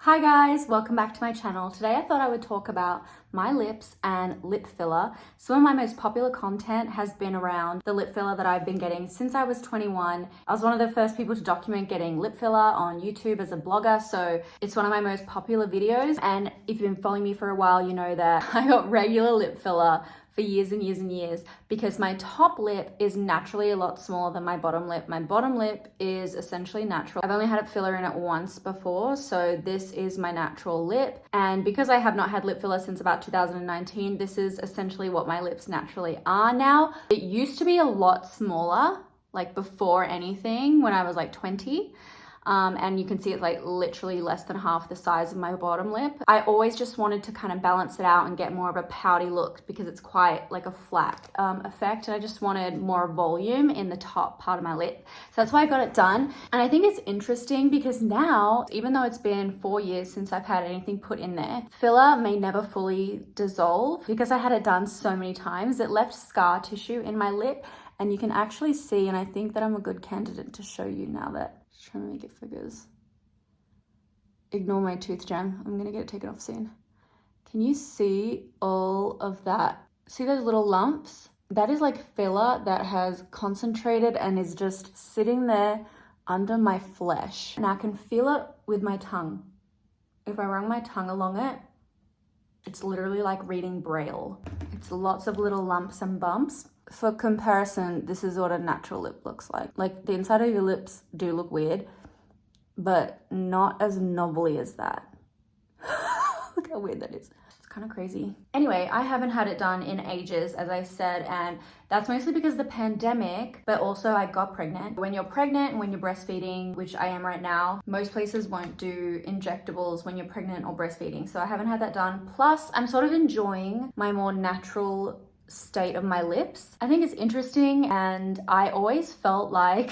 Hi guys, welcome back to my channel. Today I thought I would talk about my lips and lip filler. Some of my most popular content has been around the lip filler that I've been getting since I was 21. I was one of the first people to document getting lip filler on YouTube as a blogger, so it's one of my most popular videos. And if you've been following me for a while, you know that I got regular lip filler for years and years and years because my top lip is naturally a lot smaller than my bottom lip. My bottom lip is essentially natural. I've only had a filler in it once before, so this is my natural lip. And because I have not had lip filler since about 2019, this is essentially what my lips naturally are now. It used to be a lot smaller, like before anything, when I was like 20. And you can see it's like literally less than half the size of my bottom lip. I always just wanted to kind of balance it out and get more of a pouty look because it's quite like a flat effect, and I just wanted more volume in the top part of my lip. So that's why I got it done. And I think it's interesting because now, even though it's been 4 years since I've had anything put in there, filler may never fully dissolve because I had it done so many times. It left scar tissue in my lip, and you can actually see, and I think that I'm a good candidate to show you now that trying to make it figures. Ignore my tooth gem. I'm gonna get it taken off soon. Can you see all of that? See those little lumps? That is like filler that has concentrated and is just sitting there under my flesh. And I can feel it with my tongue. If I run my tongue along it, it's literally like reading Braille. It's lots of little lumps and bumps. For comparison, this is what a natural lip looks like. Like the inside of your lips do look weird, but not as knobbly as that. Look how weird that is. It's kind of crazy. Anyway, I haven't had it done in ages, as I said, and that's mostly because of the pandemic, but also I got pregnant. When you're pregnant and when you're breastfeeding, which I am right now, most places won't do injectables when you're pregnant or breastfeeding. So I haven't had that done. Plus, I'm sort of enjoying my more natural state of my lips. I think it's interesting, and I always felt like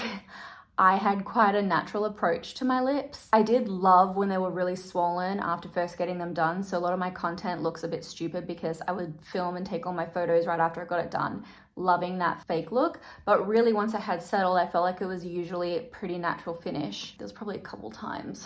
I had quite a natural approach to my lips. I did love when they were really swollen after first getting them done, so a lot of my content looks a bit stupid because I would film and take all my photos right after I got it done, loving that fake look. But really, once I had settled, I felt like it was usually a pretty natural finish. There was probably a couple times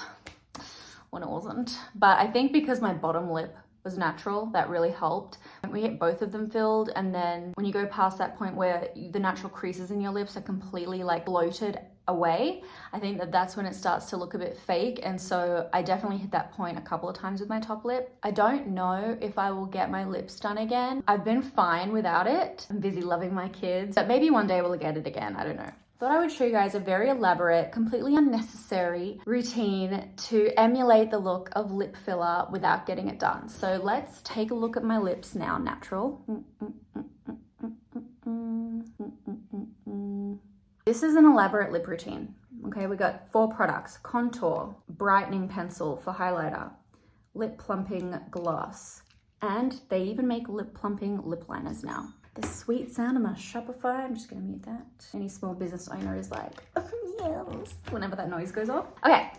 when it wasn't, but I think because my bottom lip was natural, that really helped. We get both of them filled, and then when you go past that point where the natural creases in your lips are completely like bloated away, I think that that's when it starts to look a bit fake. And so I definitely hit that point a couple of times with my top lip. I don't know if I will get my lips done again. I've been fine without it. I'm busy loving my kids, but maybe one day we'll get it again. I don't know. Thought I would show you guys a very elaborate, completely unnecessary routine to emulate the look of lip filler without getting it done. So let's take a look at my lips now, natural. This is an elaborate lip routine. Okay, we got 4 products: contour, brightening pencil for highlighter, lip plumping gloss, and they even make lip plumping lip liners now. The sweet sound of my Shopify. I'm just gonna mute that. Any small business owner is like, oh, yes, whenever that noise goes off. Okay,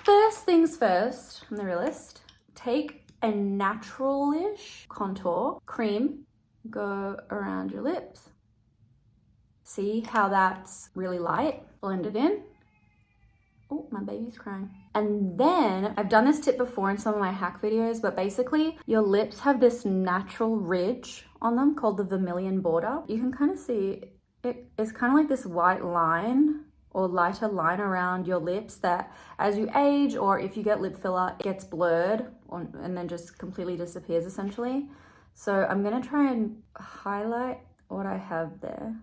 first things first, I'm the realist. Take a natural-ish contour cream, go around your lips. See how that's really light? Blend it in. Oh, my baby's crying. And then, I've done this tip before in some of my hack videos, but basically your lips have this natural ridge on them called the vermilion border. You can kind of see it's kind of like this white line or lighter line around your lips that as you age, or if you get lip filler, it gets blurred and then just completely disappears essentially. So I'm gonna try and highlight what I have there.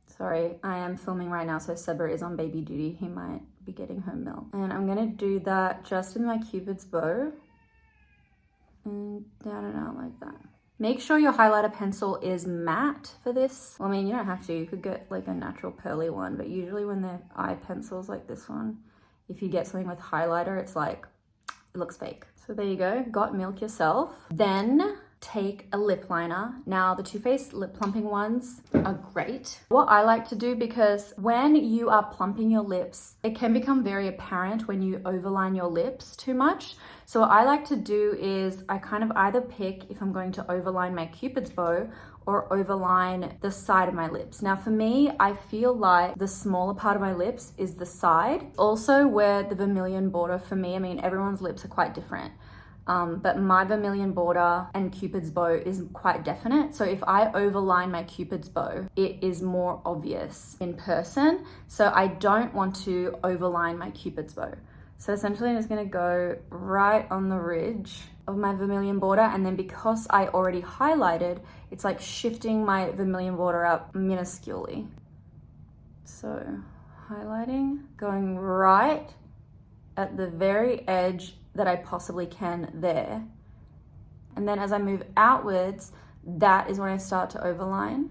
Sorry, I am filming right now, so Seba is on baby duty. He might be getting home milk. And I'm gonna do that just in my Cupid's bow. And down and out like that. Make sure your highlighter pencil is matte for this. Well, I mean, you don't have to. You could get like a natural pearly one, but usually when they're eye pencils like this one, if you get something with highlighter, it's like, it looks fake. So there you go, got milk yourself. Then take a lip liner. Now the Too Faced lip plumping ones are great. What I like to do, because when you are plumping your lips, it can become very apparent when you overline your lips too much. So what I like to do is I kind of either pick if I'm going to overline my Cupid's bow or overline the side of my lips. Now for me, I feel like the smaller part of my lips is the side. Also where the vermilion border for me, I mean, everyone's lips are quite different. But my vermilion border and Cupid's bow is quite definite. So if I overline my Cupid's bow, it is more obvious in person. So I don't want to overline my Cupid's bow. So essentially I'm just gonna go right on the ridge of my vermilion border, and then because I already highlighted, it's like shifting my vermilion border up minusculely. So highlighting, going right at the very edge that I possibly can there. And then as I move outwards, that is when I start to overline.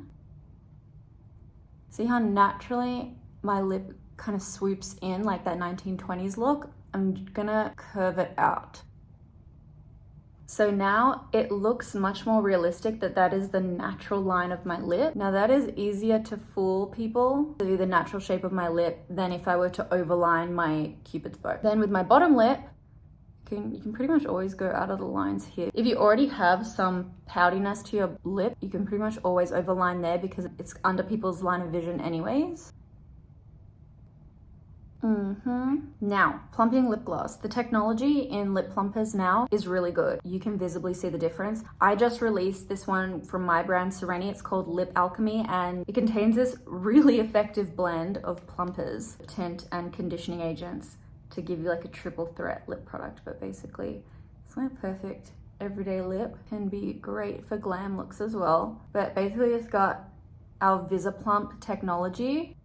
See how naturally my lip kind of swoops in like that 1920s look? I'm gonna curve it out. So now it looks much more realistic that is the natural line of my lip. Now that is easier to fool people to do the natural shape of my lip than if I were to overline my Cupid's bow. Then with my bottom lip, you can pretty much always go out of the lines here. If you already have some poutiness to your lip, you can pretty much always overline there because it's under people's line of vision anyways. Now, plumping lip gloss. The technology in lip plumpers now is really good. You can visibly see the difference. I just released this one from my brand Sereni. It's called Lip Alchemy, and it contains this really effective blend of plumpers, tint, and conditioning agents to give you like a triple threat lip product. But basically, it's my perfect everyday lip. Can be great for glam looks as well. But basically, it's got our VisiPlump technology.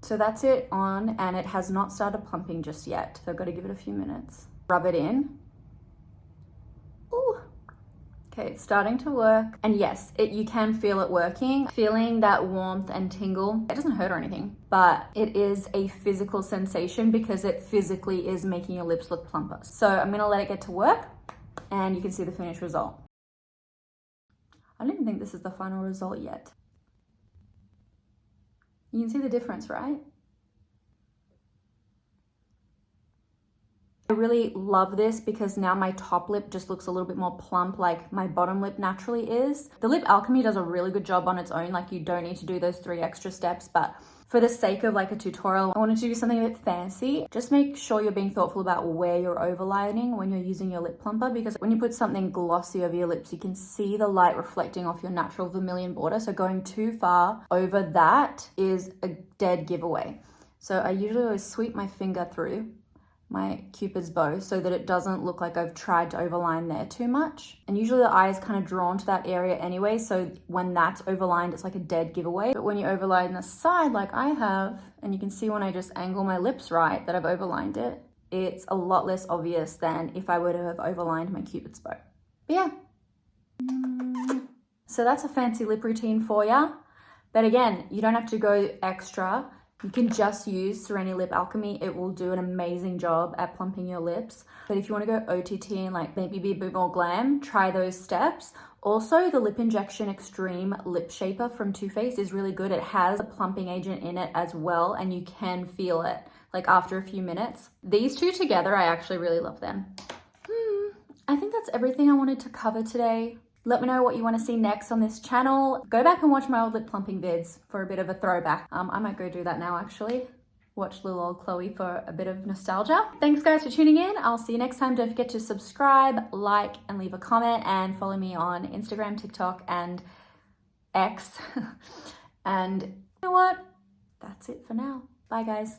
So that's it on, and it has not started plumping just yet. So I've got to give it a few minutes. Rub it in. Ooh. Okay, it's starting to work. And yes, you can feel it working. Feeling that warmth and tingle. It doesn't hurt or anything, but it is a physical sensation because it physically is making your lips look plumper. So I'm gonna let it get to work and you can see the finished result. I don't even think this is the final result yet. You can see the difference, right? I really love this because now my top lip just looks a little bit more plump like my bottom lip naturally is. The Lip Alchemy does a really good job on its own, like you don't need to do those 3 extra steps, but for the sake of like a tutorial, I wanted to do something a bit fancy. Just make sure you're being thoughtful about where you're overlining when you're using your lip plumper, because when you put something glossy over your lips, you can see the light reflecting off your natural vermilion border. So going too far over that is a dead giveaway. So I usually always sweep my finger through my Cupid's bow so that it doesn't look like I've tried to overline there too much. And usually the eye is kind of drawn to that area anyway, so when that's overlined, it's like a dead giveaway. But when you overline the side like I have, and you can see when I just angle my lips right that I've overlined it, it's a lot less obvious than if I were to have overlined my Cupid's bow. But yeah. So that's a fancy lip routine for ya. But again, you don't have to go extra. You can just use Sereni Lip Alchemy. It will do an amazing job at plumping your lips. But if you want to go OTT and like maybe be a bit more glam, try those steps. Also, the Lip Injection Extreme Lip Shaper from Too Faced is really good. It has a plumping agent in it as well, and you can feel it like after a few minutes. These two together, I actually really love them. I think that's everything I wanted to cover today. Let me know what you want to see next on this channel. Go back and watch my old lip plumping vids for a bit of a throwback. I might go do that now actually. Watch little old Chloe for a bit of nostalgia. Thanks guys for tuning in. I'll see you next time. Don't forget to subscribe, like, and leave a comment, and follow me on Instagram, TikTok, and X. And you know what? That's it for now. Bye guys.